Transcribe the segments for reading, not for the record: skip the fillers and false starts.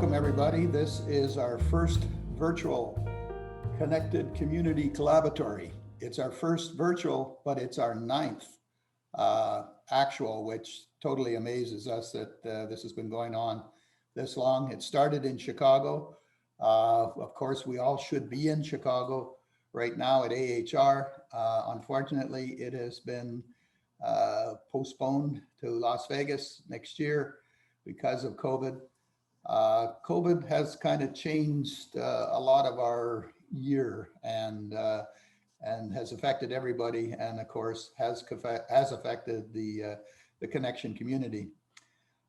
welcome everybody. This is our first virtual Connected Community Collaboratory. It's our first virtual, but it's our ninth actual, which totally amazes us that this has been going on this long. It started in Chicago. Of course, we all should be in Chicago right now at AHR. Unfortunately, it has been postponed to Las Vegas next year because of COVID. COVID has kind of changed a lot of our year and has affected everybody, and of course has affected the connection community.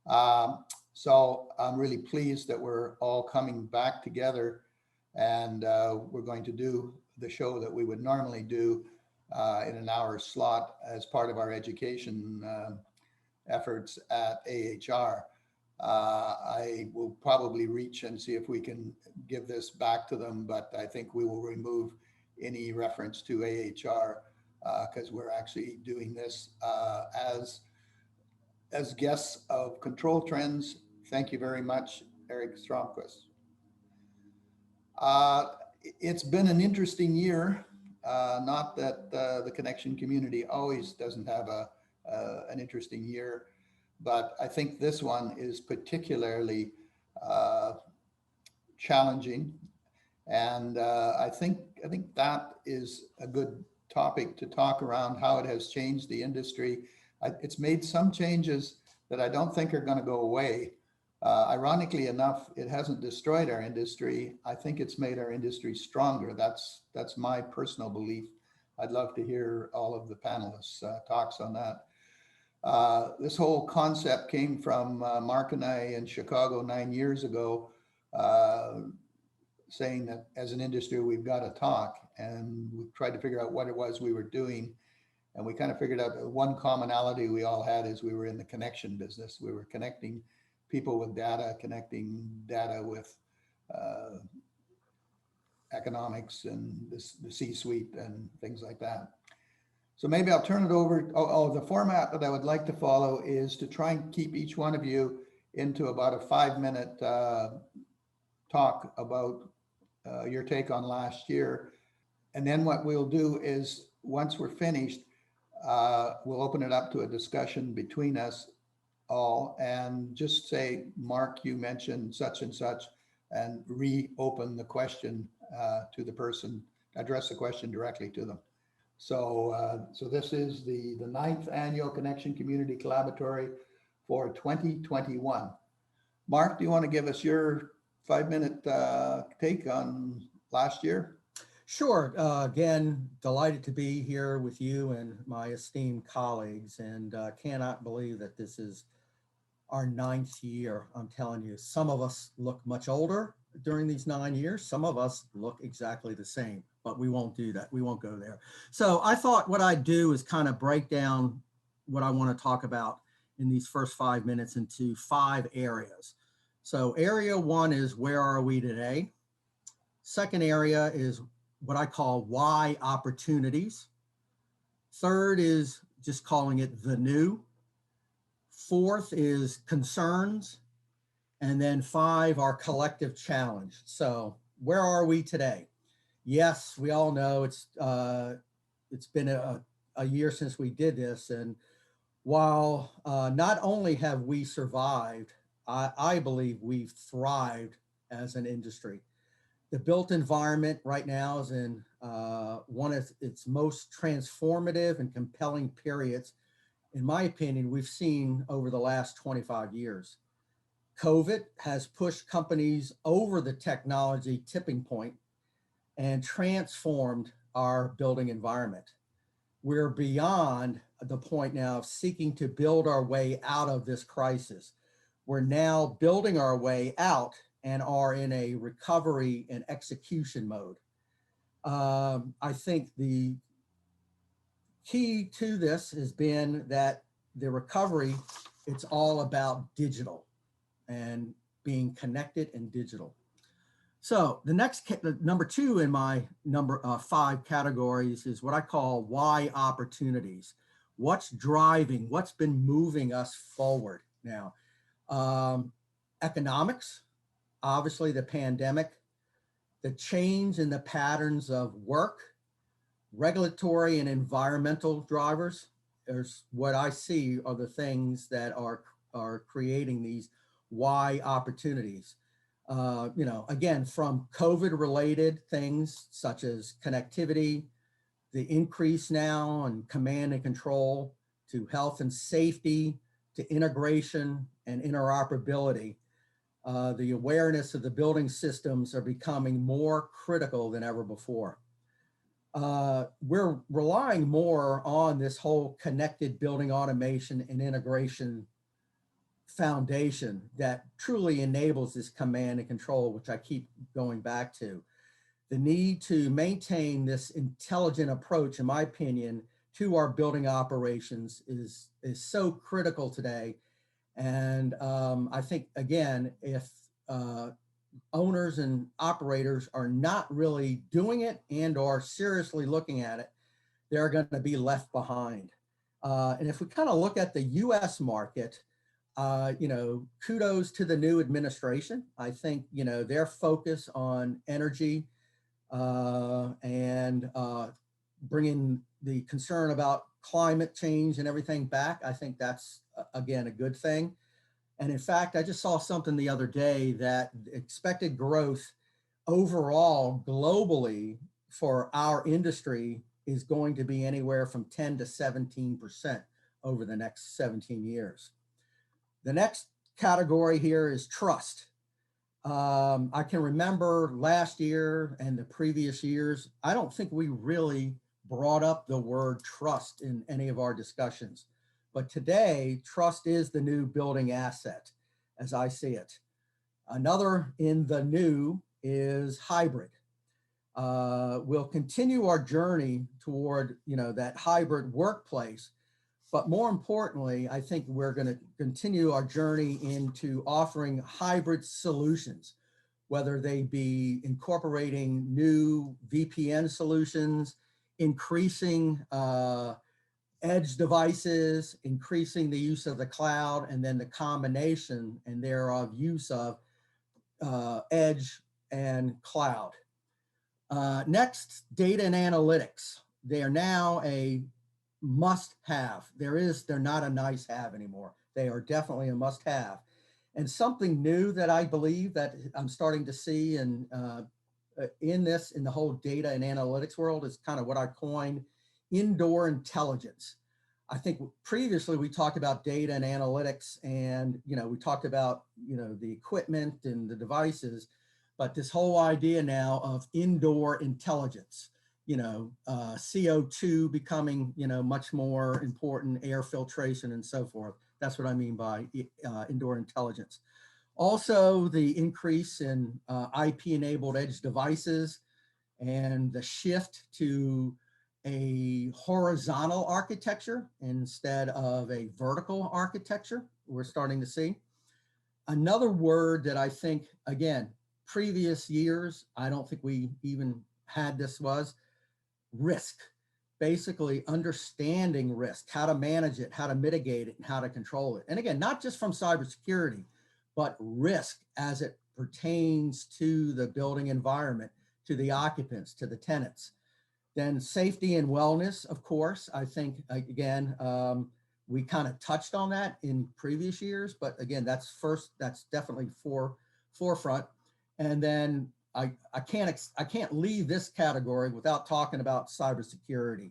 So I'm really pleased that we're all coming back together, and we're going to do the show that we would normally do in an hour slot as part of our education efforts at AHR. I will probably reach and see if we can give this back to them, but I think we will remove any reference to AHR because we're actually doing this as guests of Control Trends. Thank you very much, Eric Stromquist. It's been an interesting year. Not that the connection community always doesn't have an interesting year, but I think this one is particularly challenging, and I think that is a good topic to talk around how it has changed the industry. It's made some changes that I don't think are going to go away. Ironically enough, it hasn't destroyed our industry. I think it's made our industry stronger. That's my personal belief. I'd love to hear all of the panelists' talks on that. This whole concept came from Marc and I in Chicago 9 years ago, saying that as an industry, we've got to talk, and we tried to figure out what it was we were doing. And we kind of figured out that one commonality we all had is we were in the connection business. We were connecting people with data, connecting data with economics and the C-suite and things like that. So maybe I'll turn it over. The format that I would like to follow is to try and keep each one of you into about a 5-minute talk about your take on last year. And then what we'll do is, once we're finished, we'll open it up to a discussion between us all and just say, Marc, you mentioned such and such, and reopen the question to the person, address the question directly to them. So this is the 9th annual Connection Community Collaboratory for 2021. Marc, do you want to give us your 5-minute take on last year? Sure. Again, delighted to be here with you and my esteemed colleagues, and cannot believe that this is our 9th year. I'm telling you, some of us look much older during these 9 years. Some of us look exactly the same, but we won't do that. We won't go there. So I thought what I'd do is kind of break down what I want to talk about in these first 5 minutes into 5 areas. So area 1 is where are we today? Second area is what I call why opportunities. Third is just calling it the new. Fourth is concerns. And then 5, our collective challenge. So where are we today? Yes, we all know it's been a year since we did this. And while not only have we survived, I believe we've thrived as an industry. The built environment right now is in one of its most transformative and compelling periods, in my opinion, we've seen over the last 25 years. COVID has pushed companies over the technology tipping point and transformed our building environment. We're beyond the point now of seeking to build our way out of this crisis. We're now building our way out and are in a recovery and execution mode. I think the key to this has been that the recovery, it's all about digital and being connected and digital. So the number 2 in my number 5 categories is what I call why opportunities. What's driving, what's been moving us forward now? Economics. obviously the pandemic, the change in the patterns of work, regulatory and environmental drivers. There's what I see are the things that are creating these Y opportunities. Again, from COVID related things such as connectivity, the increase now in command and control, to health and safety, to integration and interoperability. The awareness of the building systems are becoming more critical than ever before. We're relying more on this whole connected building automation and integration foundation that truly enables this command and control, which I keep going back to. The need to maintain this intelligent approach, in my opinion, to our building operations is so critical today. And I think, again, if owners and operators are not really doing it and are seriously looking at it, they're going to be left behind. And if we kind of look at the US market, kudos to the new administration. I think, their focus on energy and bringing the concern about climate change and everything back, I think that's, again, a good thing. And in fact, I just saw something the other day that expected growth overall globally for our industry is going to be anywhere from 10 to 17% over the next 17 years. The next category here is trust. I can remember last year and the previous years, I don't think we really brought up the word trust in any of our discussions. But today, trust is the new building asset, as I see it. Another in the new is hybrid. We'll continue our journey toward, that hybrid workplace. But more importantly, I think we're going to continue our journey into offering hybrid solutions, whether they be incorporating new VPN solutions, increasing edge devices, increasing the use of the cloud, and then the combination and thereof use of edge and cloud. Next, data and analytics. They are now a must-have. They're not a nice-have anymore. They are definitely a must-have. And something new that I believe that I'm starting to see in the whole data and analytics world is kind of what I coined indoor intelligence. I think previously we talked about data and analytics and, we talked about, the equipment and the devices, but this whole idea now of indoor intelligence, CO2 becoming, much more important, air filtration and so forth. That's what I mean by indoor intelligence. Also, the increase in IP-enabled edge devices and the shift to a horizontal architecture instead of a vertical architecture, we're starting to see. Another word that I think, again, previous years, I don't think we even had this was risk. Basically understanding risk, how to manage it, how to mitigate it, and how to control it. And again, not just from cybersecurity, but risk as it pertains to the building environment, to the occupants, to the tenants. Then safety and wellness, of course, I think, again, we kind of touched on that in previous years, but again, that's definitely forefront. And then I can't leave this category without talking about cybersecurity.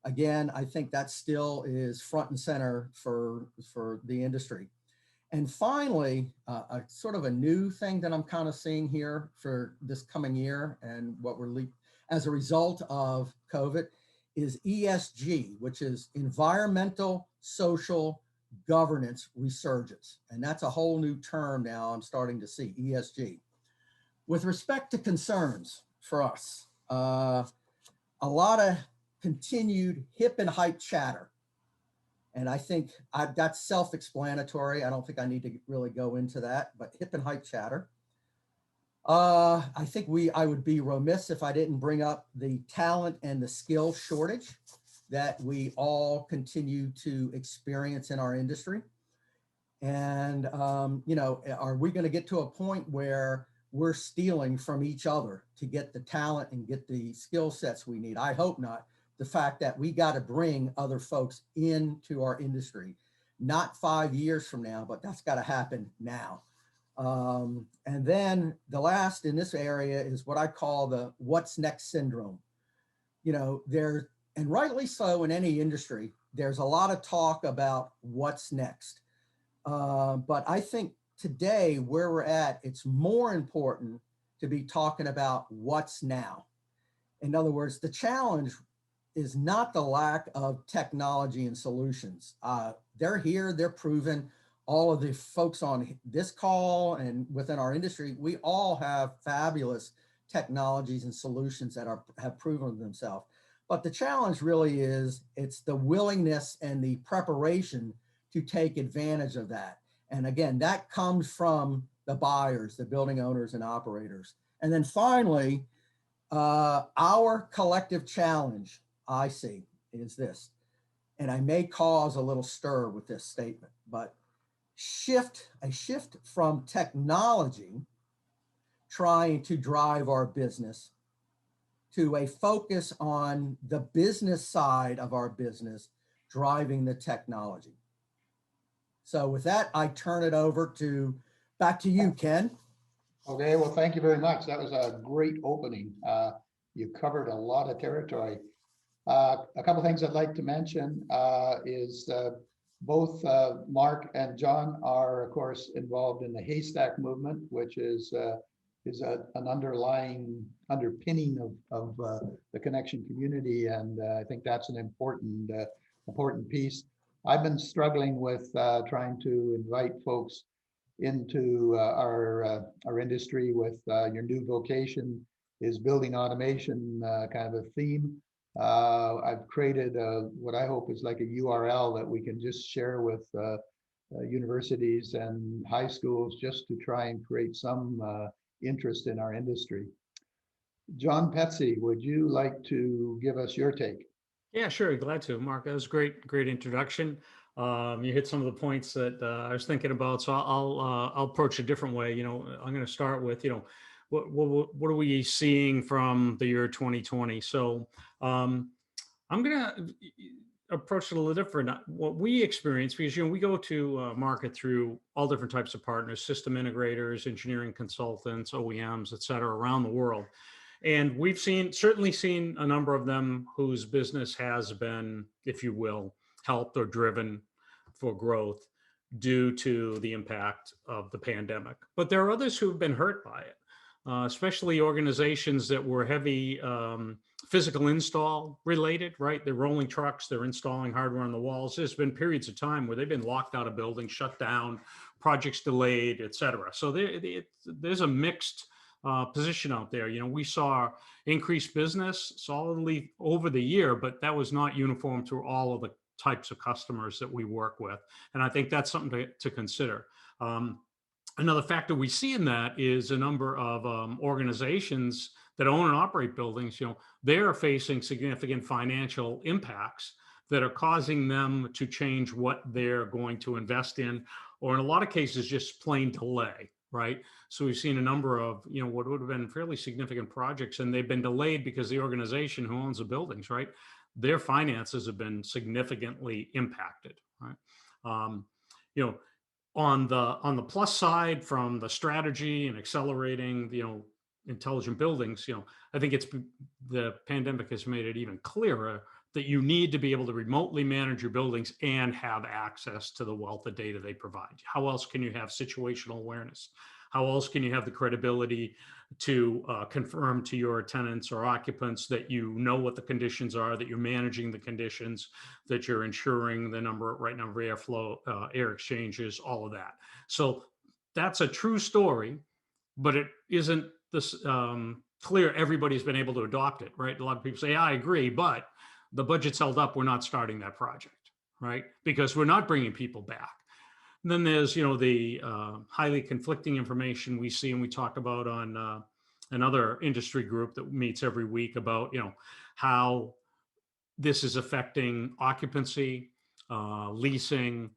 Again, I think that still is front and center for the industry. And finally, a sort of a new thing that I'm kind of seeing here for this coming year and what we're as a result of COVID is ESG, which is environmental, social, governance resurgence. And that's a whole new term now I'm starting to see, ESG. With respect to concerns for us, a lot of continued hip and hype chatter. And I think that's self-explanatory. I don't think I need to really go into that, but hip and hype chatter. I think I would be remiss if I didn't bring up the talent and the skill shortage that we all continue to experience in our industry. And, are we going to get to a point where we're stealing from each other to get the talent and get the skill sets we need. I hope not. The fact that we got to bring other folks into our industry, not 5 years from now, but that's got to happen now. And then the last in this area is what I call the what's next syndrome. You know, and rightly so in any industry, there's a lot of talk about what's next. But I think today, where we're at, it's more important to be talking about what's now. In other words, the challenge is not the lack of technology and solutions. They're here, they're proven. All of the folks on this call and within our industry, we all have fabulous technologies and solutions that have proven themselves. But the challenge really is, it's the willingness and the preparation to take advantage of that. And again, that comes from the buyers, the building owners and operators. And then finally, our collective challenge, I see, is this, and I may cause a little stir with this statement, but a shift from technology trying to drive our business to a focus on the business side of our business driving the technology. So with that, I turn it over back to you, Ken. Okay, well, thank you very much. That was a great opening. You covered a lot of territory. A couple things I'd like to mention is both Marc and John are, of course, involved in the haystack movement, which is an underpinning of the connection community, and I think that's an important piece. I've been struggling with trying to invite folks into our industry with your new vocation is building automation, kind of a theme. I've created what I hope is like a URL that we can just share with universities and high schools, just to try and create some interest in our industry. John Petze, would you like to give us your take? Yeah, sure. Glad to, Marc. That was great introduction. You hit some of the points that I was thinking about, so I'll approach a different way. You know, I'm going to start with, you know, what are we seeing from the year 2020? So I'm going to approach it a little different. What we experience, because we go to market through all different types of partners, system integrators, engineering consultants, OEMs, et cetera, around the world. And we've certainly seen a number of them whose business has been, if you will, helped or driven for growth due to the impact of the pandemic. But there are others who have been hurt by it, especially organizations that were heavy physical install related, right? They're rolling trucks, they're installing hardware on the walls. There's been periods of time where they've been locked out of buildings, shut down, projects delayed, et cetera. So there's a mixed position out there. You know, we saw increased business solidly over the year, but that was not uniform through all of the types of customers that we work with. And I think that's something to consider. Another factor we see in that is a number of organizations that own and operate buildings. You know, they're facing significant financial impacts that are causing them to change what they're going to invest in, or in a lot of cases, just plain delay. Right. So we've seen a number of, you know, what would have been fairly significant projects, and they've been delayed because the organization who owns the buildings, right, their finances have been significantly impacted. Right. You know, on the plus side, from the strategy and accelerating, you know, intelligent buildings, you know, I think the pandemic has made it even clearer that you need to be able to remotely manage your buildings and have access to the wealth of data they provide. How else can you have situational awareness? How else can you have the credibility to confirm to your tenants or occupants that you know what the conditions are, that you're managing the conditions, that you're ensuring the right number of airflow, air exchanges, all of that. So that's a true story, but it isn't this clear everybody's been able to adopt it, right? A lot of people say, yeah, I agree, but the budget's held up, we're not starting that project, right? Because we're not bringing people back. And then there's, you know, the highly conflicting information we see and we talk about on another industry group that meets every week about, you know, how this is affecting occupancy, leasing,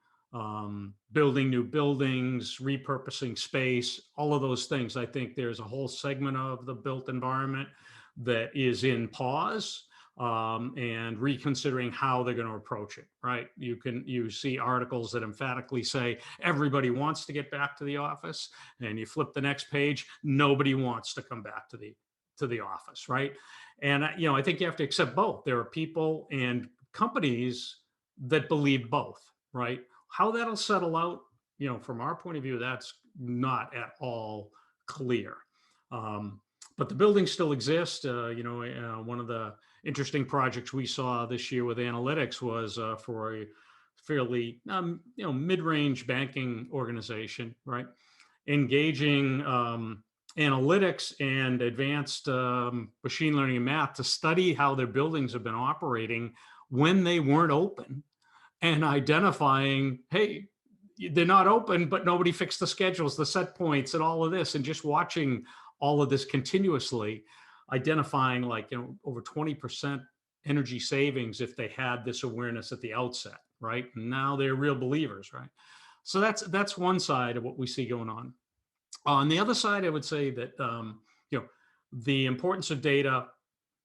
building new buildings, repurposing space, all of those things. I think there's a whole segment of the built environment that is in pause and reconsidering how they're going to approach it, right? You see articles that emphatically say everybody wants to get back to the office, and you flip the next page, nobody wants to come back to the office, right? And I think you have to accept both. There are people and companies that believe both, right? How that'll settle out, from our point of view, that's not at all clear. But the buildings still exist. One of the interesting projects we saw this year with analytics was for a fairly, mid-range banking organization, right? Engaging analytics and advanced machine learning and math to study how their buildings have been operating when they weren't open, and identifying, hey, they're not open, but nobody fixed the schedules, the set points, and all of this, and just watching all of this continuously, identifying over 20% energy savings if they had this awareness at the outset, right? And now they're real believers, right? So that's one side of what we see going on. On the other side, I would say that the importance of data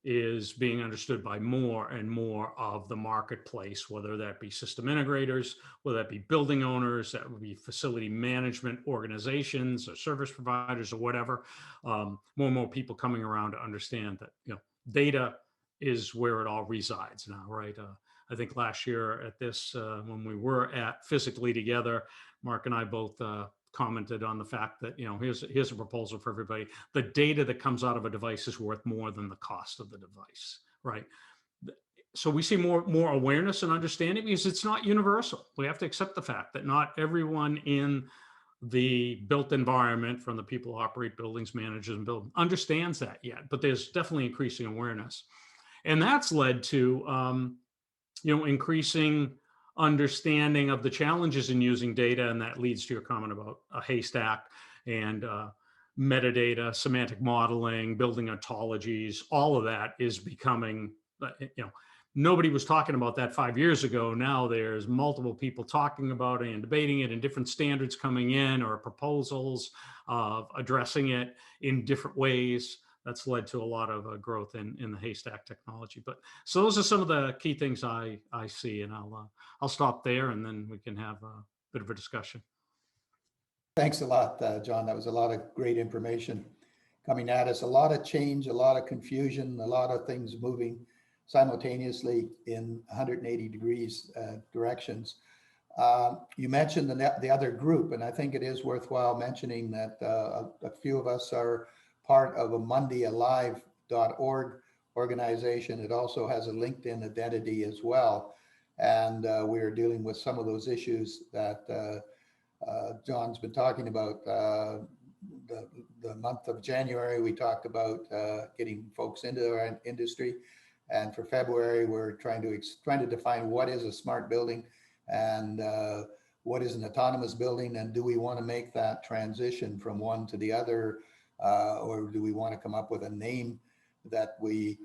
is being understood by more and more of the marketplace, whether that be system integrators, whether that be building owners, that would be facility management organizations or service providers or whatever. More and more people coming around to understand that data is where it all resides now, right? I think last year at this, when we were at physically together, Marc and I both commented on the fact that, here's a proposal for everybody. The data that comes out of a device is worth more than the cost of the device, right? So we see more awareness and understanding, because it's not universal. We have to accept the fact that not everyone in the built environment, from the people who operate buildings, managers, and build, understands that yet, but there's definitely increasing awareness. And that's led to, increasing understanding of the challenges in using data, and that leads to your comment about a haystack and metadata, semantic modeling, building ontologies. All of that is becoming, nobody was talking about that 5 years ago. Now there's multiple people talking about it and debating it, and different standards coming in, or proposals of addressing it in different ways. That's led to a lot of growth in the haystack technology. But so those are some of the key things I see, and I'll stop there, and then we can have a bit of a discussion. Thanks a lot, John. That was a lot of great information coming at us. A lot of change, a lot of confusion, a lot of things moving simultaneously in 180 degrees directions. You mentioned the other group, and I think it is worthwhile mentioning that a few of us are part of a mondayalive.org organization. It also has a LinkedIn identity as well. And we're dealing with some of those issues that John's been talking about. The month of January, we talked about getting folks into our industry. And for February, we're trying to define what is a smart building and what is an autonomous building, and do we want to make that transition from one to the other, or do we want to come up with a name that we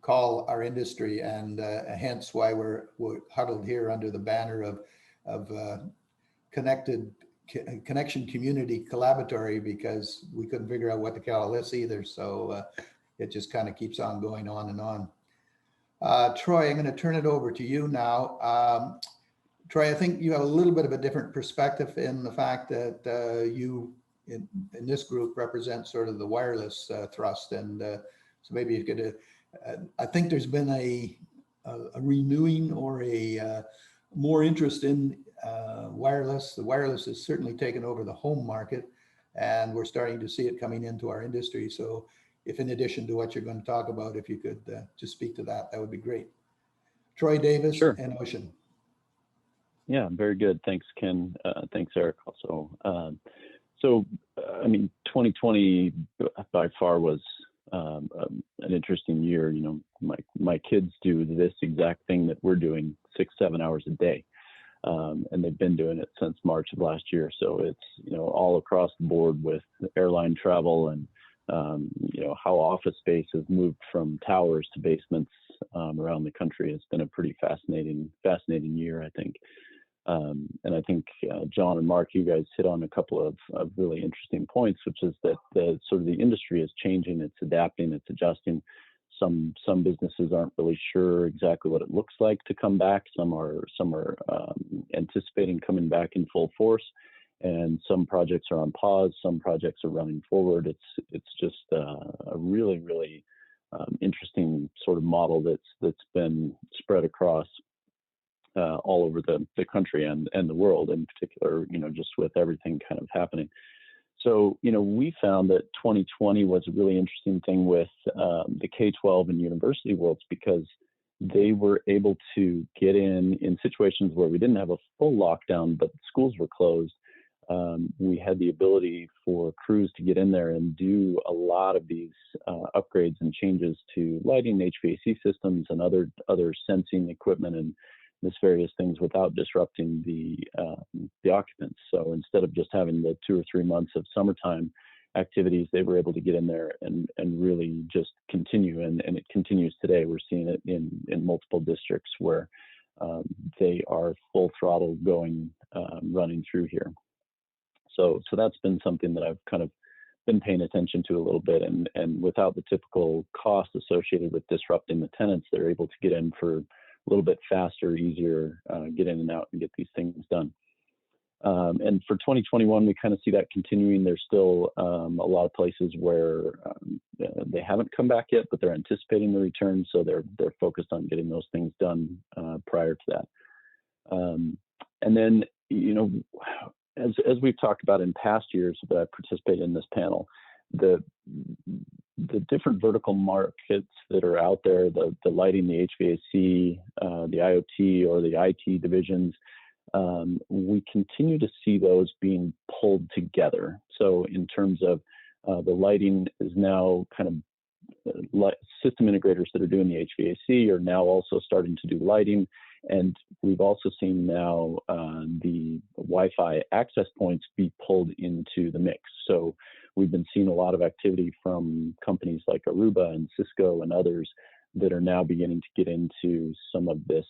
call our industry? And hence why we're huddled here under the banner of Connection Community Collaboratory, because we couldn't figure out what to call this either. So it just kind of keeps on going on and on. Troy, I'm going to turn it over to you now. Troy, I think you have a little bit of a different perspective in the fact that you in this group represent sort of the wireless thrust. And so maybe you could, I think there's been a renewing or a more interest in wireless. The wireless has certainly taken over the home market, and we're starting to see it coming into our industry. So if in addition to what you're going to talk about, if you could just speak to that, that would be great. Troy Davis. Sure. And Ocean. Yeah, very good. Thanks, Ken. Thanks, Eric, also. So, I mean, 2020 by far was an interesting year. You know, my kids do this exact thing that we're doing 6-7 hours a day. And they've been doing it since March of last year. So it's, you know, all across the board with airline travel and, you know, how office space has moved from towers to basements around the country. It's been a pretty fascinating year, I think. And I think John and Mark, you guys hit on a couple of really interesting points, which is that the sort of the industry is changing, it's adapting, it's adjusting. Some businesses aren't really sure exactly what it looks like to come back. Some are anticipating coming back in full force, and some projects are on pause. Some projects are running forward. It's just a really interesting sort of model that's been spread across all over the country and the world in particular, just with everything kind of happening. So, we found that 2020 was a really interesting thing with the K-12 and university worlds, because they were able to get in situations where we didn't have a full lockdown, but schools were closed. We had the ability for crews to get in there and do a lot of these upgrades and changes to lighting, HVAC systems, and other sensing equipment and this various things without disrupting the occupants. So instead of just having the 2 or 3 months of summertime activities, they were able to get in there and really just continue. And it continues today. We're seeing it in multiple districts where they are full throttle going, running through here. So that's been something that I've kind of been paying attention to a little bit, and without the typical cost associated with disrupting the tenants, they're able to get in for a little bit faster, easier, get in and out and get these things done. And for 2021, we kind of see that continuing. There's still a lot of places where they haven't come back yet, but they're anticipating the return, so they're focused on getting those things done prior to that. And then, as we've talked about in past years that I've participated in this panel, the different vertical markets that are out there, the lighting, the HVAC, the IoT or the IT divisions, we continue to see those being pulled together. So in terms of the lighting is now kind of system integrators that are doing the HVAC are now also starting to do lighting. And we've also seen now the Wi-Fi access points be pulled into the mix. So we've been seeing a lot of activity from companies like Aruba and Cisco and others that are now beginning to get into some of this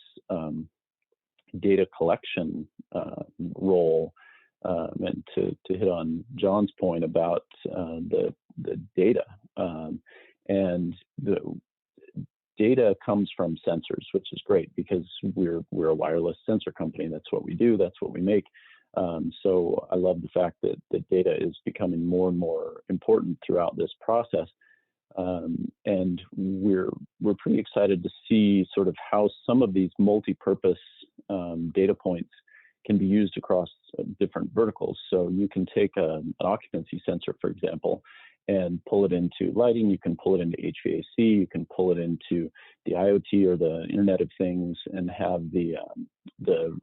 data collection role. And to hit on John's point about the data, and the data comes from sensors, which is great because we're a wireless sensor company. That's what we do. That's what we make. So I love the fact that the data is becoming more and more important throughout this process. And we're pretty excited to see sort of how some of these multi-purpose data points can be used across different verticals. So you can take an occupancy sensor, for example, and pull it into lighting. You can pull it into HVAC. You can pull it into the IoT or the Internet of Things, and have the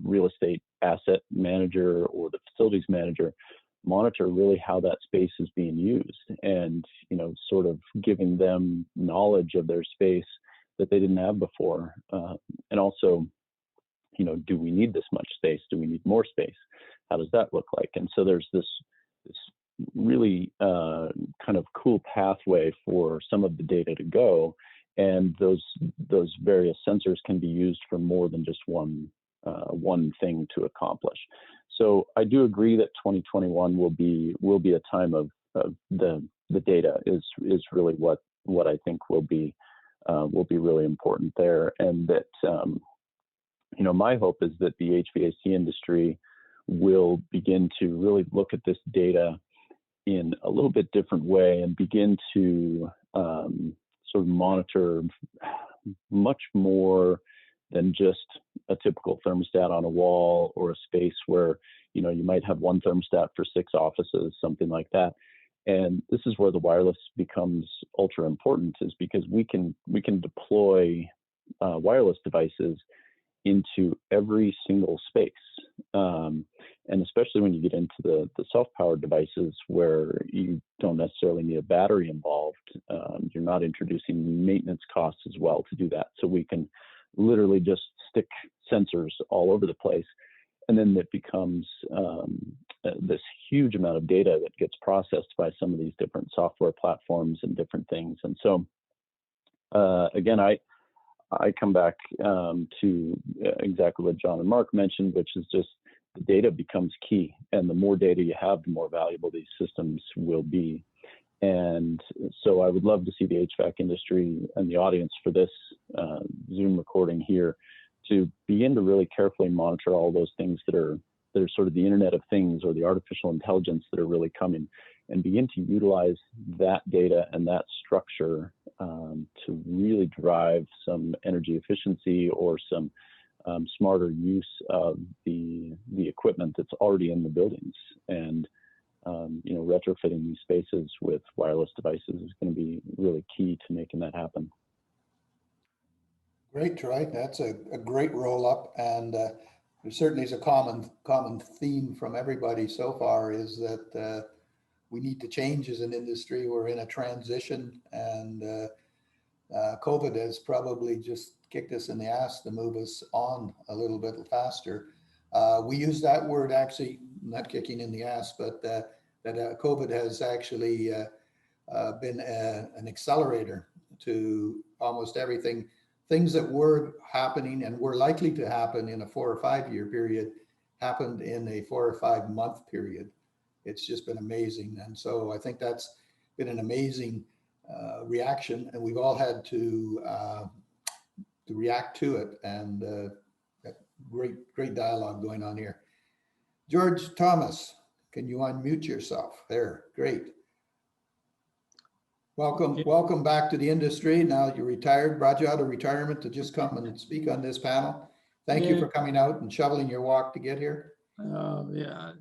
real estate asset manager or the facilities manager monitor really how that space is being used, and sort of giving them knowledge of their space that they didn't have before. And also, do we need this much space? Do we need more space? How does that look like? And so there's this really kind of cool pathway for some of the data to go, and those various sensors can be used for more than just one thing to accomplish. So I do agree that 2021 will be a time of the data is really what I think will be really important there, and that my hope is that the HVAC industry will begin to really look at this data in a little bit different way and begin to sort of monitor much more than just a typical thermostat on a wall or a space where you might have one thermostat for 6 offices, something like that. And this is where the wireless becomes ultra important, is because we can deploy wireless devices into every single space. And especially when you get into the self-powered devices where you don't necessarily need a battery involved, you're not introducing maintenance costs as well to do that. So we can literally just stick sensors all over the place. And then it becomes this huge amount of data that gets processed by some of these different software platforms and different things. And so, again, I come back to exactly what John and Mark mentioned, which is just the data becomes key. And the more data you have, the more valuable these systems will be. And so I would love to see the HVAC industry and the audience for this Zoom recording here to begin to really carefully monitor all those things that are sort of the Internet of Things or the artificial intelligence that are really coming, and begin to utilize that data and that structure to really drive some energy efficiency or some smarter use of the equipment that's already in the buildings. And you know, retrofitting these spaces with wireless devices is going to be really key to making that happen. Great, Troy. That's a great roll up, and there certainly is a common theme from everybody so far is that we need to change as an industry. We're in a transition, and COVID has probably just kicked us in the ass to move us on a little bit faster. We use that word actually, not kicking in the ass, but that COVID has actually been an accelerator to almost everything. Things that were happening and were likely to happen in a 4 or 5 year period happened in a 4 or 5 month period. It's just been amazing. And so I think that's been an amazing reaction, and we've all had to react to it. And great dialogue going on here. George Thomas, can you unmute yourself? There, great. Welcome back to the industry. Now you're retired, brought you out of retirement to just come and speak on this panel. Thank you for coming out and shoveling your walk to get here. Yeah,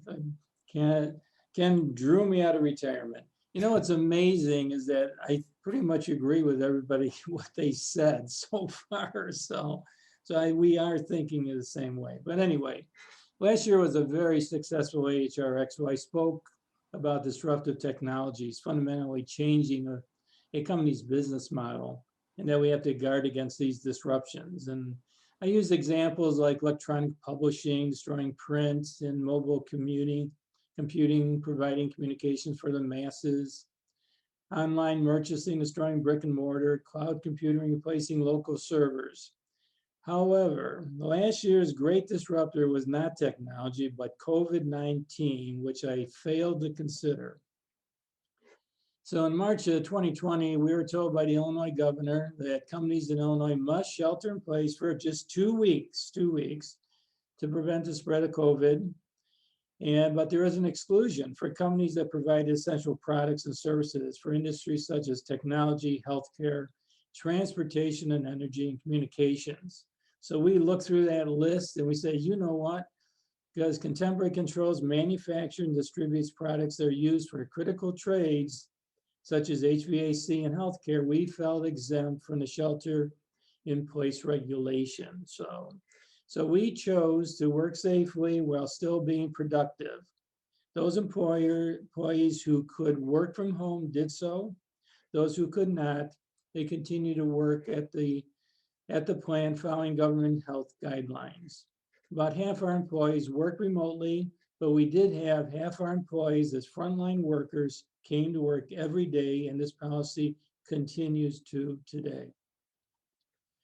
Ken drew me out of retirement. You know, what's amazing is that I pretty much agree with everybody what they said so far. So we are thinking the same way. But anyway, last year was a very successful AHRX where I spoke about disruptive technologies fundamentally changing a company's business model, and that we have to guard against these disruptions. And I used examples like electronic publishing, destroying print, and mobile computing, providing communications for the masses, online purchasing, destroying brick and mortar, cloud computing, replacing local servers. However, last year's great disruptor was not technology, but COVID-19, which I failed to consider. So in March of 2020, we were told by the Illinois governor that companies in Illinois must shelter in place for just 2 weeks to prevent the spread of COVID. But there is an exclusion for companies that provide essential products and services for industries such as technology, healthcare, transportation, and energy and communications. So we look through that list and we say, you know what? Because Contemporary controls, manufacture, and distributes products that are used for critical trades, such as HVAC and healthcare, we felt exempt from the shelter-in-place regulation. So we chose to work safely while still being productive. Those employees who could work from home did so. Those who could not, they continue to work at the plant following government health guidelines. About half our employees work remotely, but we did have half our employees as frontline workers came to work every day, and this policy continues to today.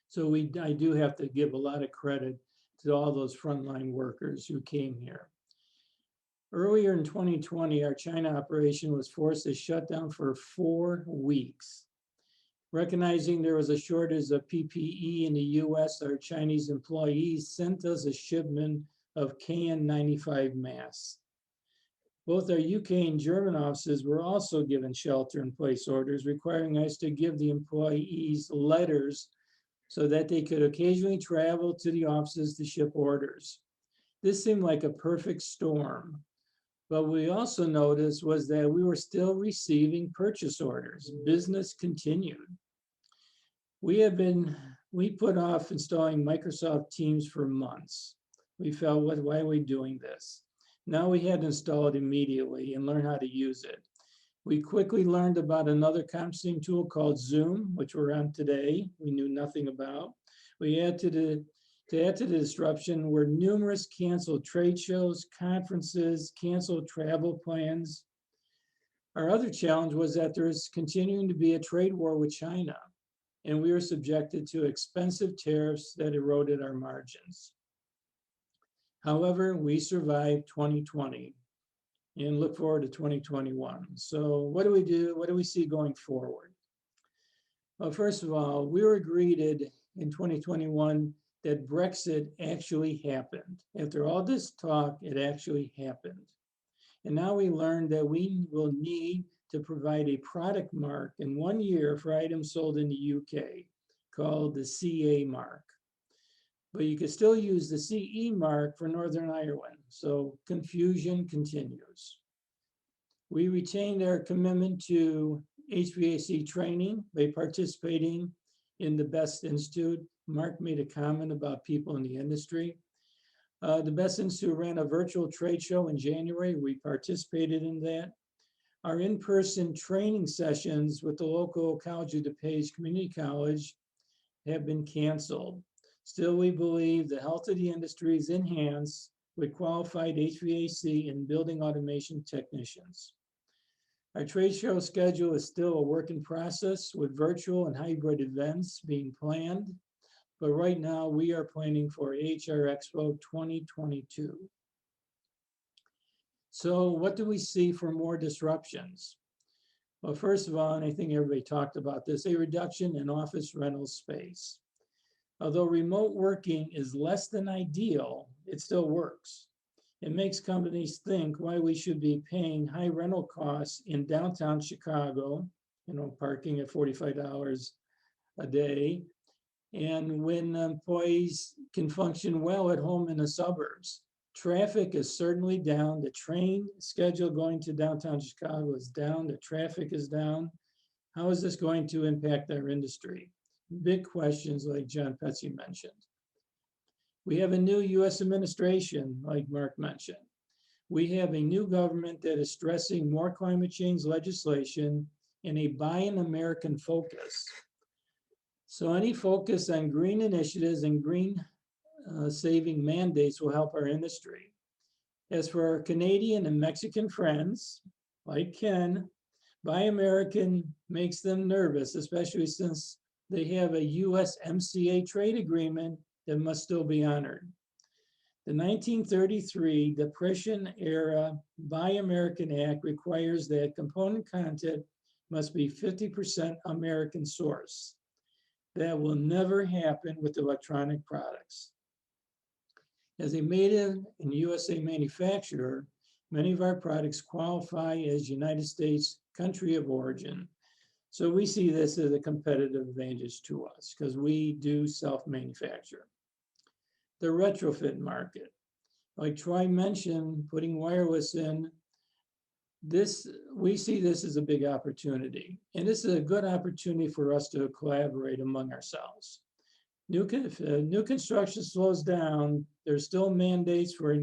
So I do have to give a lot of credit to all those frontline workers who came here. Earlier in 2020, our China operation was forced to shut down for 4 weeks. Recognizing there was a shortage of PPE in the US, our Chinese employees sent us a shipment of KN95 masks. Both our UK and German offices were also given shelter-in-place orders requiring us to give the employees letters so that they could occasionally travel to the offices to ship orders. This seemed like a perfect storm. But what we also noticed was that we were still receiving purchase orders. Business continued. We put off installing Microsoft Teams for months. We felt, why are we doing this? Now we had to install it immediately and learn how to use it. We quickly learned about another conferencing tool called Zoom, which we're on today. We knew nothing about. To add to the disruption were numerous canceled trade shows, conferences, canceled travel plans. Our other challenge was that there's continuing to be a trade war with China, and we were subjected to expensive tariffs that eroded our margins. However, we survived 2020 and look forward to 2021. So what do we do? What do we see going forward? Well, first of all, we were greeted in 2021 that Brexit actually happened. After all this talk, it actually happened. And now we learned that we will need to provide a product mark in 1 year for items sold in the UK called the CA mark. But you can still use the CE mark for Northern Ireland. So confusion continues. We retained our commitment to HVAC training by participating in the Best Institute. Marc made a comment about people in the industry. The Best Institute ran a virtual trade show in January. We participated in that. Our in-person training sessions with the local College of DuPage Community College have been canceled. Still, we believe the health of the industry is enhanced with qualified HVAC and building automation technicians. Our trade show schedule is still a work in process with virtual and hybrid events being planned. But right now we are planning for HR Expo 2022. So what do we see for more disruptions? Well, first of all, and I think everybody talked about this, a reduction in office rental space. Although remote working is less than ideal, it still works. It makes companies think why we should be paying high rental costs in downtown Chicago, parking at $45 a day, and when employees can function well at home in the suburbs. Traffic is certainly down. The train schedule going to downtown Chicago is down. The traffic is down. How is this going to impact our industry? Big questions like John Petze mentioned. We have a new US administration, like Marc mentioned. We have a new government that is stressing more climate change legislation and a Buy an American focus. So any focus on green initiatives and green saving mandates will help our industry. As for our Canadian and Mexican friends, like Ken, Buy American makes them nervous, especially since they have a USMCA trade agreement that must still be honored. The 1933 Depression-era Buy American Act requires that component content must be 50% American source. That will never happen with electronic products. As a made in USA manufacturer, many of our products qualify as United States country of origin. So we see this as a competitive advantage to us because we do self-manufacture. The retrofit market, like Troy mentioned, putting wireless in, we see this as a big opportunity. And this is a good opportunity for us to collaborate among ourselves. If new construction slows down, there's still mandates for ever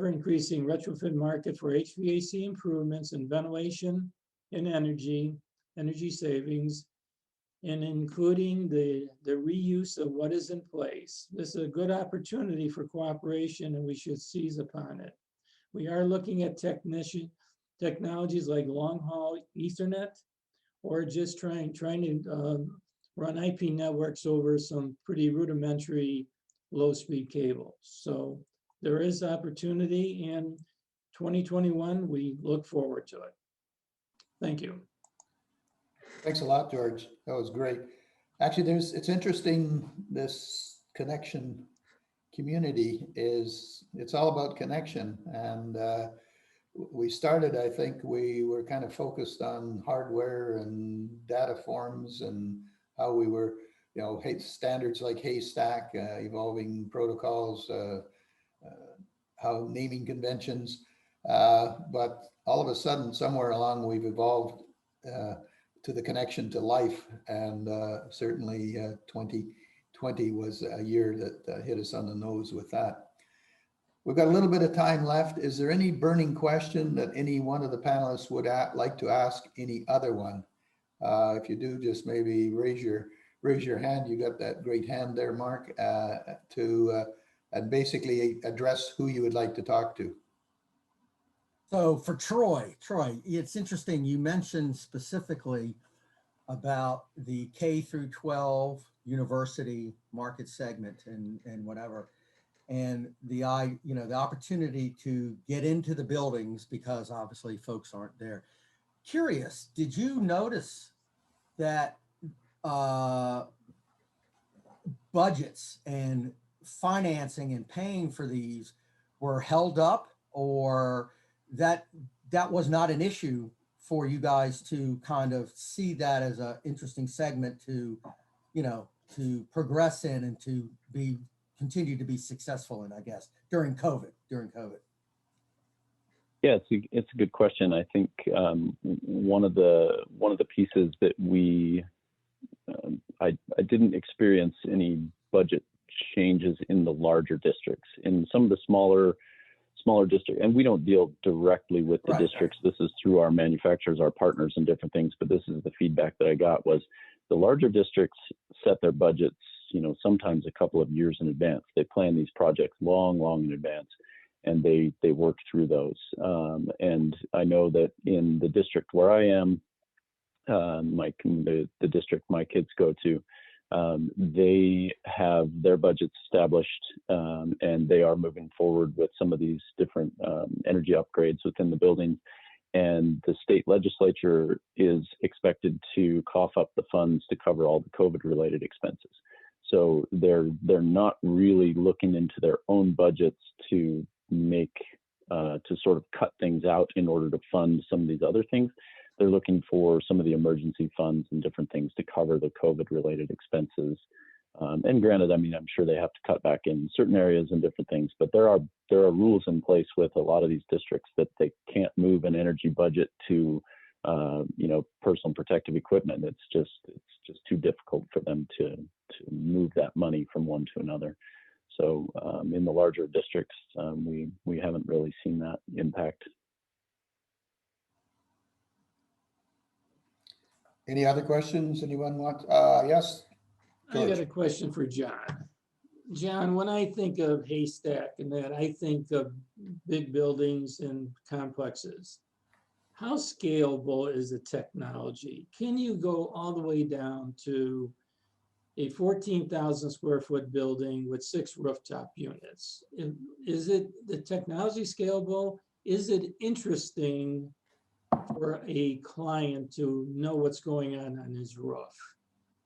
increasing retrofit market for HVAC improvements in ventilation and energy savings, and including the reuse of what is in place. This is a good opportunity for cooperation and we should seize upon it. We are looking at technologies like long haul Ethernet, or just trying to run IP networks over some pretty rudimentary low speed cables. So there is opportunity in 2021. We look forward to it. Thank you. Thanks a lot, George. That was great. Actually, it's interesting, this connection community it's all about connection. And we started, I think we were kind of focused on hardware and data forms and how we were, standards like haystack, evolving protocols, how naming conventions. But all of a sudden, somewhere along, we've evolved to the connection to life. And certainly 2020 was a year that hit us on the nose with that. We've got a little bit of time left. Is there any burning question that any one of the panelists would like to ask any other one? If you do, just maybe raise your hand. You got that great hand there, Marc, and basically address who you would like to talk to. So for Troy, it's interesting. You mentioned specifically about the K through 12 university market segment and whatever. and the opportunity to get into the buildings because obviously folks aren't there. Curious, did you notice that budgets and financing and paying for these were held up, or that was not an issue for you guys to kind of see that as an interesting segment to, to progress in and to continue to be successful in, I guess, during COVID? Yeah, it's a good question. I think one of the pieces that I didn't experience any budget changes in the larger districts. In some of the smaller districts, and we don't deal directly with the districts. This is through our manufacturers, our partners, and different things. But this is the feedback that I got was the larger districts set their budgets, sometimes a couple of years in advance. They plan these projects long in advance, and they work through those. And I know that in the district where I am, the district my kids go to, they have their budgets established, and they are moving forward with some of these different energy upgrades within the buildings. And the state legislature is expected to cough up the funds to cover all the COVID-related expenses. So they're not really looking into their own budgets to sort of cut things out in order to fund some of these other things. They're looking for some of the emergency funds and different things to cover the COVID-related expenses. And granted, I mean, I'm sure they have to cut back in certain areas and different things, but there are rules in place with a lot of these districts that they can't move an energy budget to, personal protective equipment. It's just too difficult for them to move that money from one to another. So in the larger districts, we haven't really seen that impact. Any other questions anyone wants? Yes. I got a question for John. John, when I think of Haystack and that, I think of big buildings and complexes. How scalable is the technology? Can you go all the way down to a 14,000 square foot building with 6 rooftop units? Is it the technology scalable? Is it interesting for a client to know what's going on his roof?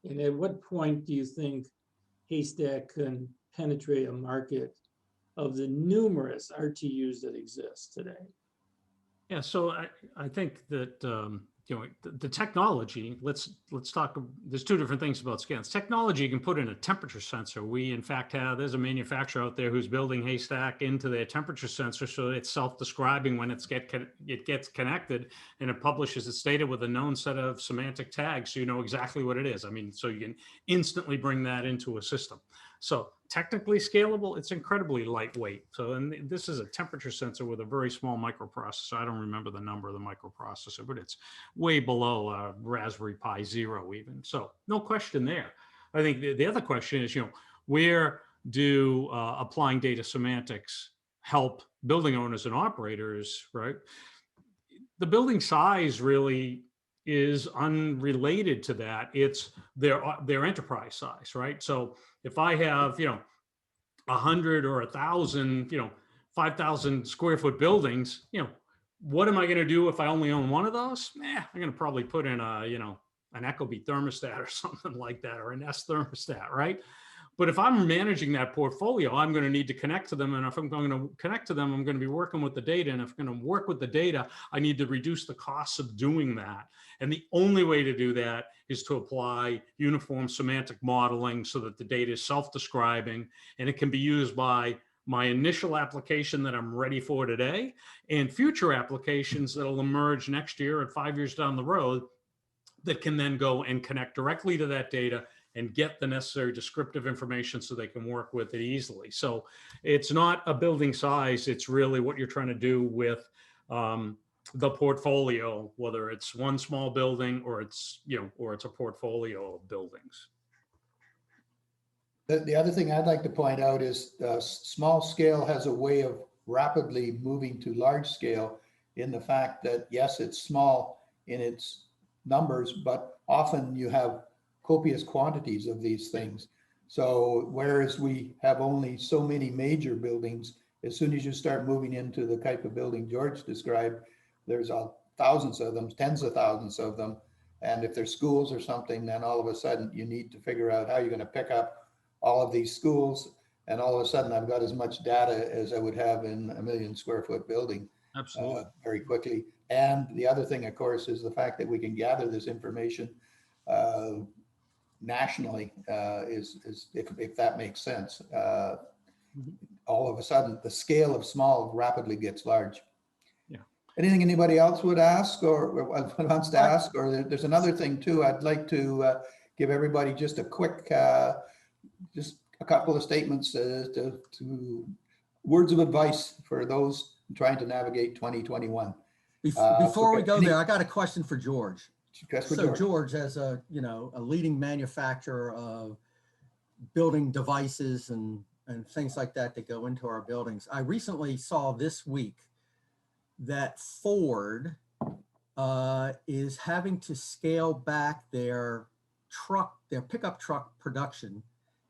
And at what point do you think Haystack can penetrate a market of the numerous RTUs that exist today? Yeah, so I think that the technology. Let's talk. There's two different things about scans. Technology, you can put in a temperature sensor. We in fact there's a manufacturer out there who's building Haystack into their temperature sensor, so it's self-describing when it gets connected, and it publishes its data with a known set of semantic tags, so you know exactly what it is. I mean, so you can instantly bring that into a system. So technically scalable, it's incredibly lightweight. So, and this is a temperature sensor with a very small microprocessor. I don't remember the number of the microprocessor, but it's way below a Raspberry Pi Zero even. So no question there. I think the other question is, where do applying data semantics help building owners and operators, right? The building size really is unrelated to that. It's their enterprise size, right? So if I have, 100 or 1,000, 5,000 square foot buildings, what am I going to do if I only own one of those? I'm going to probably put in an Ecobee thermostat or something like that, or an S thermostat, right? But if I'm managing that portfolio, I'm going to need to connect to them. And if I'm going to connect to them, I'm going to be working with the data. And if I'm going to work with the data, I need to reduce the costs of doing that. And the only way to do that is to apply uniform semantic modeling so that the data is self-describing, and it can be used by my initial application that I'm ready for today and future applications that'll emerge next year and 5 years down the road that can then go and connect directly to that data and get the necessary descriptive information so they can work with it easily. So it's not a building size, it's really what you're trying to do with the portfolio, whether it's one small building or it's a portfolio of buildings. The other thing I'd like to point out is small scale has a way of rapidly moving to large scale in the fact that, yes, it's small in its numbers, but often you have copious quantities of these things. So whereas we have only so many major buildings, as soon as you start moving into the type of building George described, there's thousands of them, tens of thousands of them. And if there's schools or something, then all of a sudden you need to figure out how you're going to pick up all of these schools. And all of a sudden I've got as much data as I would have in a 1,000,000 square foot building Absolutely. very quickly. And the other thing, of course, is the fact that we can gather this information nationally is if that makes sense. All of a sudden, the scale of small rapidly gets large. Yeah. Anything anybody else would ask or wants to ask? Or there's another thing too. I'd like to give everybody just a quick, just a couple of statements to words of advice for those trying to navigate 2021. Before we go there, I got a question for George. So George. George, as a leading manufacturer of building devices and things like that go into our buildings, I recently saw this week that Ford is having to scale back their pickup truck production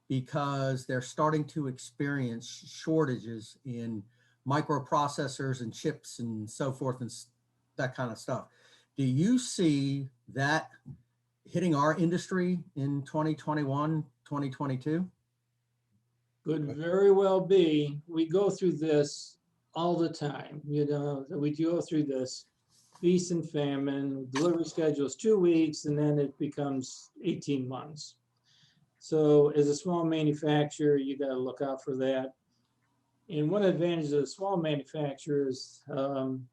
because they're starting to experience shortages in microprocessors and chips and so forth and that kind of stuff. Do you see that hitting our industry in 2021, 2022? Could very well be. We go through this all the time. We go through this feast and famine, delivery schedules 2 weeks, and then it becomes 18 months. So as a small manufacturer, you got to look out for that. And one advantage of the small manufacturers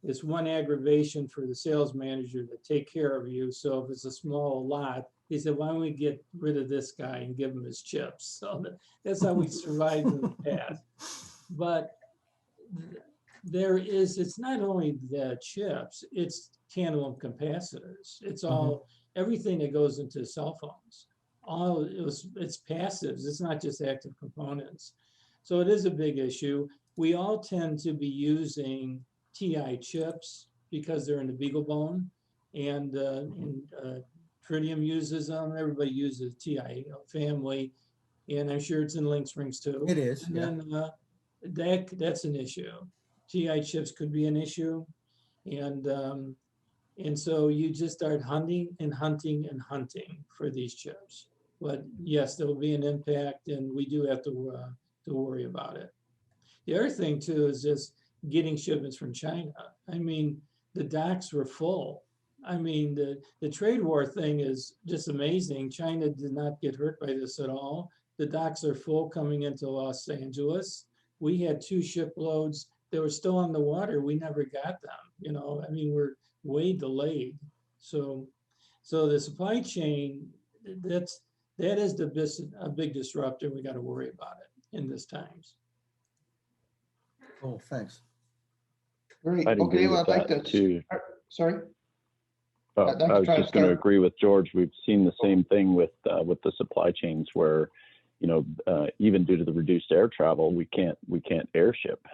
is one aggravation for the sales manager to take care of you. So if it's a small lot, he said, why don't we get rid of this guy and give him his chips? So that's how we survived in the past. But it's not only the chips, it's tantalum capacitors. It's all, everything that goes into cell phones. It's passives, it's not just active components. So it is a big issue. We all tend to be using TI chips because they're in the beagle bone, and Tritium uses them. Everybody uses TI family, and I'm sure it's in link springs too. It is. And then that's an issue. TI chips could be an issue, and so you just start hunting and hunting and hunting for these chips. But yes, there will be an impact, and we do have to worry about it. The other thing too is just getting shipments from China. I mean, the docks were full. I mean, the trade war thing is just amazing. China did not get hurt by this at all. The docks are full coming into Los Angeles. We had 2 shiploads that were still on the water. We never got them. I mean, we're way delayed. So the supply chain, that is a big disruptor. We got to worry about it in this times. Oh, thanks. Great. I'd agree with that too. Sorry. Oh, I was just going to agree with George. We've seen the same thing with the supply chains where, even due to the reduced air travel, we can't airship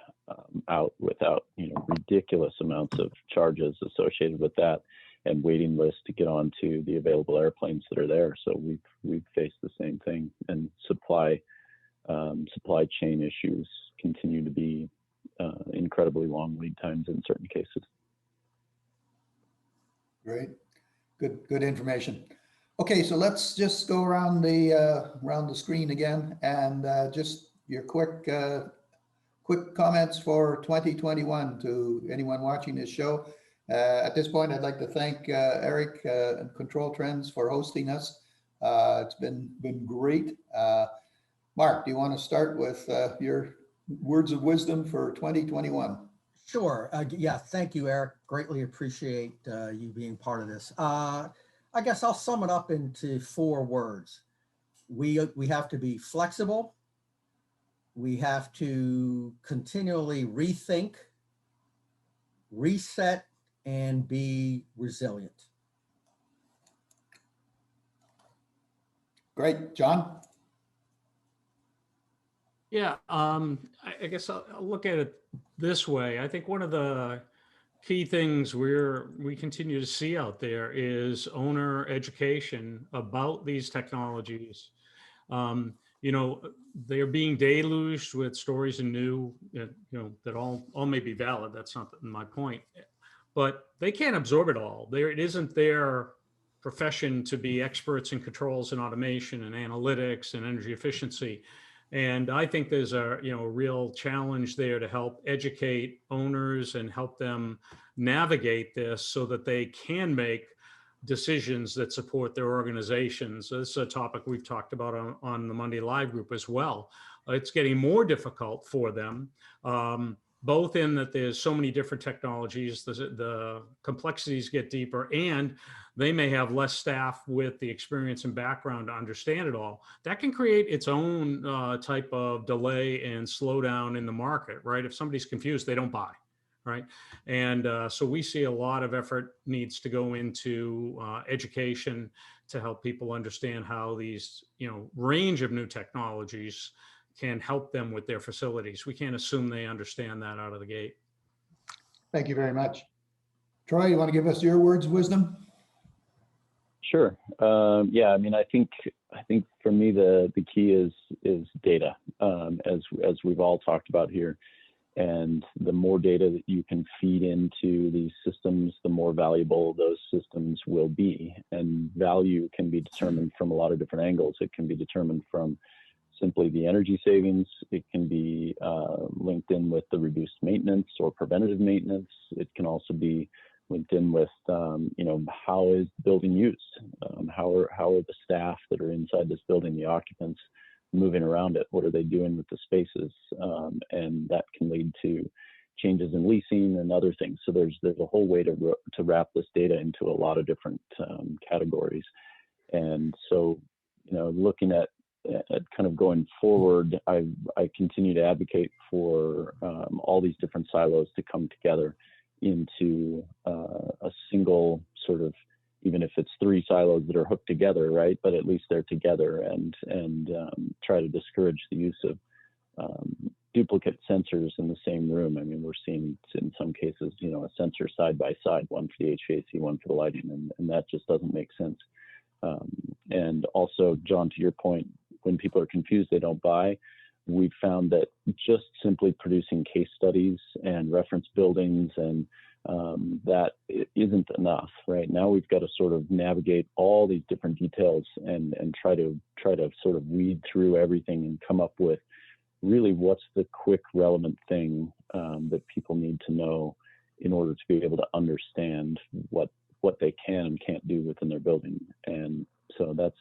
out without ridiculous amounts of charges associated with that and waiting lists to get onto the available airplanes that are there. So we've faced the same thing, and supply chain issues continue to be incredibly long lead times in certain cases. Great, good information. Okay, so let's just go around the screen again, and just your quick comments for 2021 to anyone watching this show. At this point, I'd like to thank Eric and Control Trends for hosting us. It's been great. Marc, do you want to start with your words of wisdom for 2021? Sure. Yeah, thank you, Eric. Greatly appreciate you being part of this. I guess I'll sum it up into 4 words. We have to be flexible. We have to continually rethink, reset, and be resilient. Great. John? Yeah, I guess I'll look at it this way. I think one of the key things we continue to see out there is owner education about these technologies. they're being deluged with stories and new, that all may be valid. That's not my point, but they can't absorb it all. It isn't their profession to be experts in controls and automation and analytics and energy efficiency. And I think there's a real challenge there to help educate owners and help them navigate this so that they can make decisions that support their organizations. This is a topic we've talked about on the Monday Live group as well. It's getting more difficult for them, both in that there's so many different technologies, the complexities get deeper, and they may have less staff with the experience and background to understand it all. That can create its own type of delay and slowdown in the market, right? If somebody's confused, they don't buy, right? And so we see a lot of effort needs to go into education to help people understand how these, range of new technologies can help them with their facilities. We can't assume they understand that out of the gate. Thank you very much. Troy, you want to give us your words of wisdom? Sure. Yeah, I mean, I think for me the key is data, as we've all talked about here. And the more data that you can feed into these systems, the more valuable those systems will be. And value can be determined from a lot of different angles. It can be determined from simply the energy savings. It can be linked in with the reduced maintenance or preventative maintenance. It can also be linked in with, how is the building used? How are the staff that are inside this building, the occupants, moving around it? What are they doing with the spaces? And that can lead to changes in leasing and other things. So there's a whole way to wrap this data into a lot of different categories. And so, looking at kind of going forward, I continue to advocate for all these different silos to come together into a single sort of, even if it's 3 silos that are hooked together, right? But at least they're together, and try to discourage the use of duplicate sensors in the same room. I mean, we're seeing in some cases, a sensor side by side, one for the HVAC, one for the lighting, and that just doesn't make sense. And also, John, to your point, when people are confused, they don't buy. We've found that just simply producing case studies and reference buildings and that isn't enough. Right now, we've got to sort of navigate all these different details and try to sort of weed through everything and come up with really what's the quick relevant thing that people need to know in order to be able to understand what they can and can't do within their building. And so that's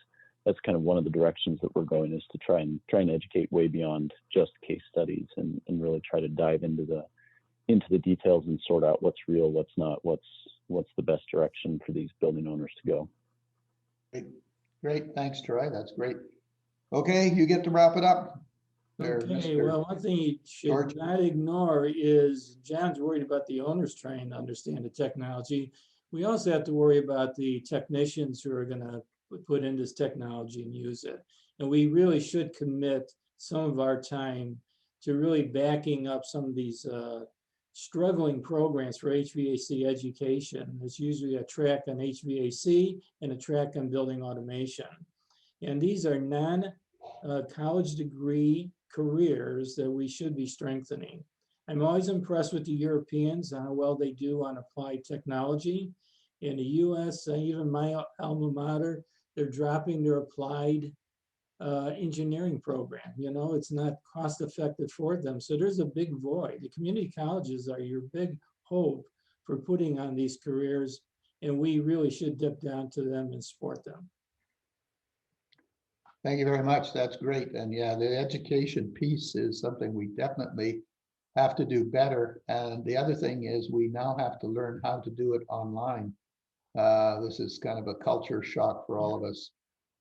kind of one of the directions that we're going, is to try and educate way beyond just case studies and really try to dive into the details and sort out what's real, what's not, what's the best direction for these building owners to go. Great. Thanks, Troy. That's great. Okay, you get to wrap it up. There, Okay, Mr. well, one thing you should George. not ignore is John's worried about the owners trying to understand the technology. We also have to worry about the technicians who are going to put in this technology and use it. And we really should commit some of our time to really backing up some of these struggling programs for HVAC education. There's usually a track on HVAC and a track on building automation. And these are non-college degree careers that we should be strengthening. I'm always impressed with the Europeans and how well they do on applied technology. In the US, even my alma mater, they're dropping their applied engineering program. It's not cost effective for them. So there's a big void. The community colleges are your big hope for putting on these careers, and we really should dip down to them and support them. Thank you very much. That's great. And yeah, the education piece is something we definitely have to do better. And the other thing is we now have to learn how to do it online. This is kind of a culture shock for all of us.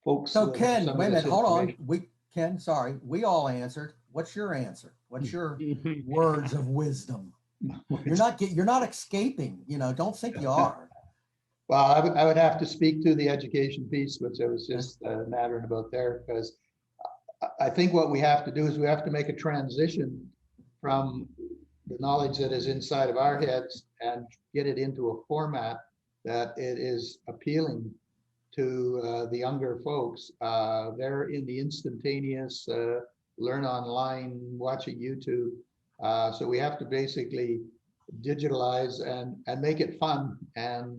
Folks. So Ken, some of wait a this minute, hold on. information- Ken, sorry, we all answered. What's your answer? What's your words of wisdom? You're not escaping, don't think you are. Well, I would have to speak to the education piece, which I was just nattering about there, because I think what we have to do is we have to make a transition from the knowledge that is inside of our heads and get it into a format that it is appealing the younger folks. They're in the instantaneous, learn online, watching YouTube. So we have to basically digitalize and make it fun and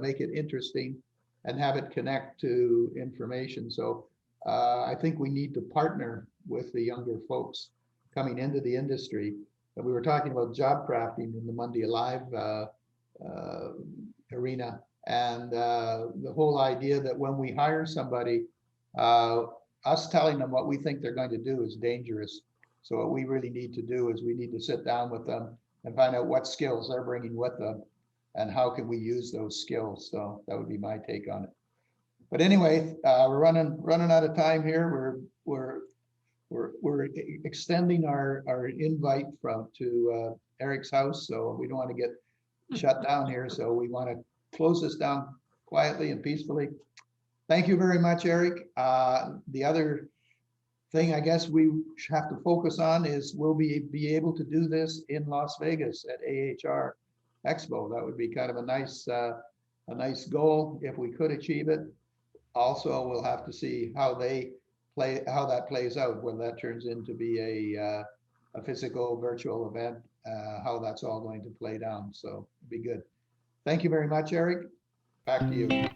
make it interesting and have it connect to information. So I think we need to partner with the younger folks coming into the industry. And we were talking about job crafting in the Monday Alive arena. And the whole idea that when we hire somebody, us telling them what we think they're going to do is dangerous. So what we really need to do is we need to sit down with them and find out what skills they're bringing with them and how can we use those skills. So that would be my take on it. But anyway, we're running out of time here. We're extending our invite to Eric's house, so we don't want to get shut down here. So we want to close this down quietly and peacefully. Thank you very much, Eric. The other thing I guess we have to focus on is will we be able to do this in Las Vegas at AHR Expo? That would be kind of a nice goal if we could achieve it. Also, we'll have to see how that plays out, whether that turns into be a physical virtual event, how that's all going to play down. So it'd be good. Thank you very much, Eric. Back to you.